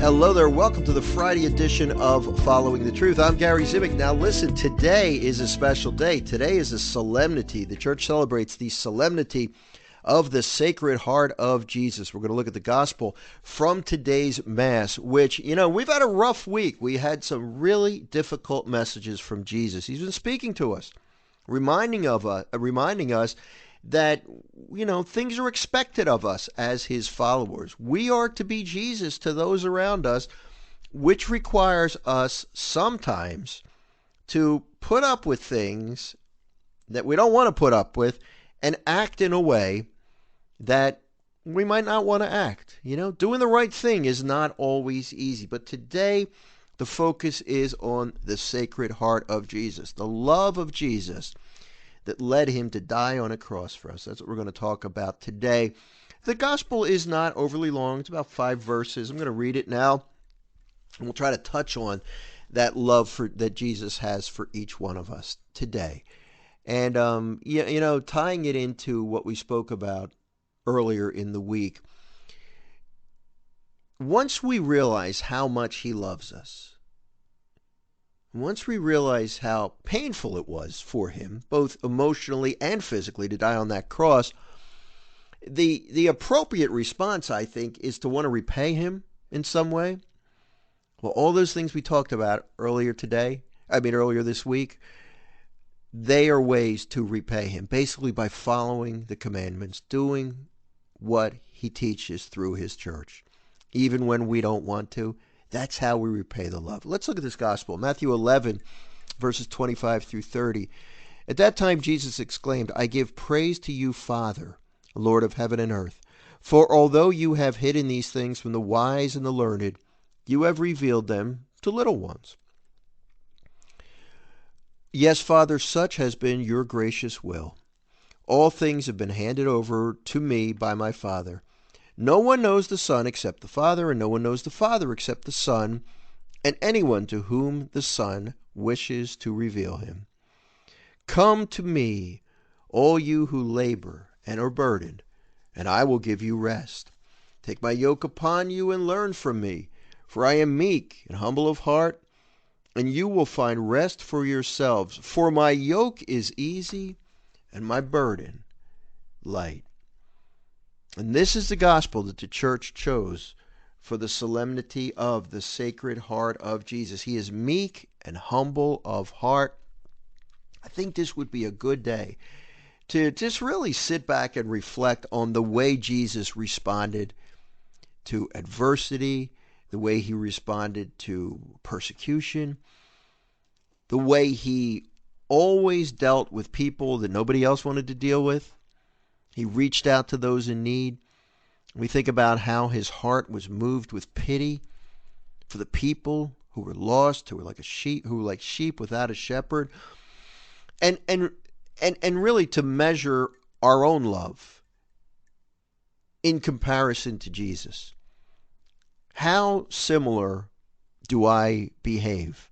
Hello there. Welcome to the Friday edition of Following the Truth. I'm Gary Zimak. Now listen, today is a special day. Today is a solemnity. The church celebrates the solemnity of the Sacred Heart of Jesus. We're going to look at the gospel from today's Mass, which, we've had a rough week. We had some really difficult messages from Jesus. He's been speaking to us, reminding us that, things are expected of us as his followers. We are to be Jesus to those around us, which requires us sometimes to put up with things that we don't want to put up with and act in a way that we might not want to act. Doing the right thing is not always easy. But today, the focus is on the Sacred Heart of Jesus, the love of Jesus that led him to die on a cross for us. That's what we're going to talk about today. The gospel is not overly long. It's about 5 verses. I'm going to read it now, and we'll try to touch on that love that Jesus has for each one of us today. And, tying it into what we spoke about earlier in the week, once we realize how much he loves us, once we realize how painful it was for him, both emotionally and physically, to die on that cross, the appropriate response, I think, is to want to repay him in some way. Well, all those things we talked about earlier this week, they are ways to repay him, basically by following the commandments, doing what he teaches through his church, even when we don't want to. That's how we repay the love. Let's look at this gospel. Matthew 11, verses 25 through 30. At that time, Jesus exclaimed, "I give praise to you, Father, Lord of heaven and earth. For although you have hidden these things from the wise and the learned, you have revealed them to little ones. Yes, Father, such has been your gracious will. All things have been handed over to me by my Father. No one knows the Son except the Father, and no one knows the Father except the Son, and anyone to whom the Son wishes to reveal him. Come to me, all you who labor and are burdened, and I will give you rest. Take my yoke upon you and learn from me, for I am meek and humble of heart, and you will find rest for yourselves. For my yoke is easy and my burden light." And this is the gospel that the church chose for the solemnity of the Sacred Heart of Jesus. He is meek and humble of heart. I think this would be a good day to just really sit back and reflect on the way Jesus responded to adversity, the way he responded to persecution, the way he always dealt with people that nobody else wanted to deal with. He reached out to those in need. We think about how his heart was moved with pity for the people who were lost, who were like sheep without a shepherd, and really to measure our own love in comparison to Jesus. How similar do I behave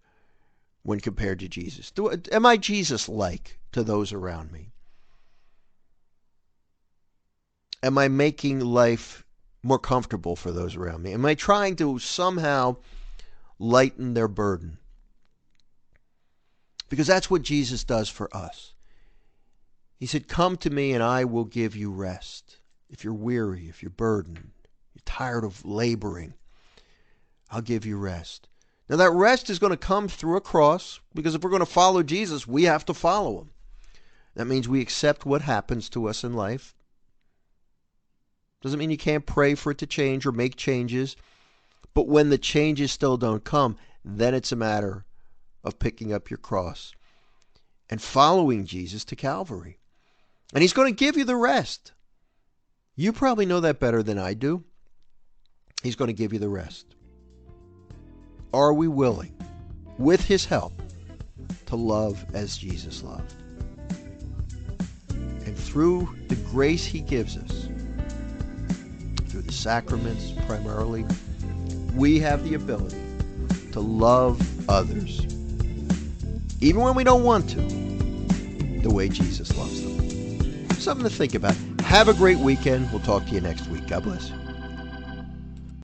when compared to Jesus? Am I Jesus-like to those around me? Am I making life more comfortable for those around me? Am I trying to somehow lighten their burden? Because that's what Jesus does for us. He said, "Come to me and I will give you rest. If you're weary, if you're burdened, you're tired of laboring, I'll give you rest." Now that rest is going to come through a cross, because if we're going to follow Jesus, we have to follow him. That means we accept what happens to us in life. Doesn't mean you can't pray for it to change or make changes. But when the changes still don't come, then it's a matter of picking up your cross and following Jesus to Calvary. And he's going to give you the rest. You probably know that better than I do. He's going to give you the rest. Are we willing, with his help, to love as Jesus loved? And through the grace he gives us, through the sacraments primarily, we have the ability to love others, even when we don't want to, the way Jesus loves them. Something to think about. Have a great weekend. We'll talk to you next week. God bless you.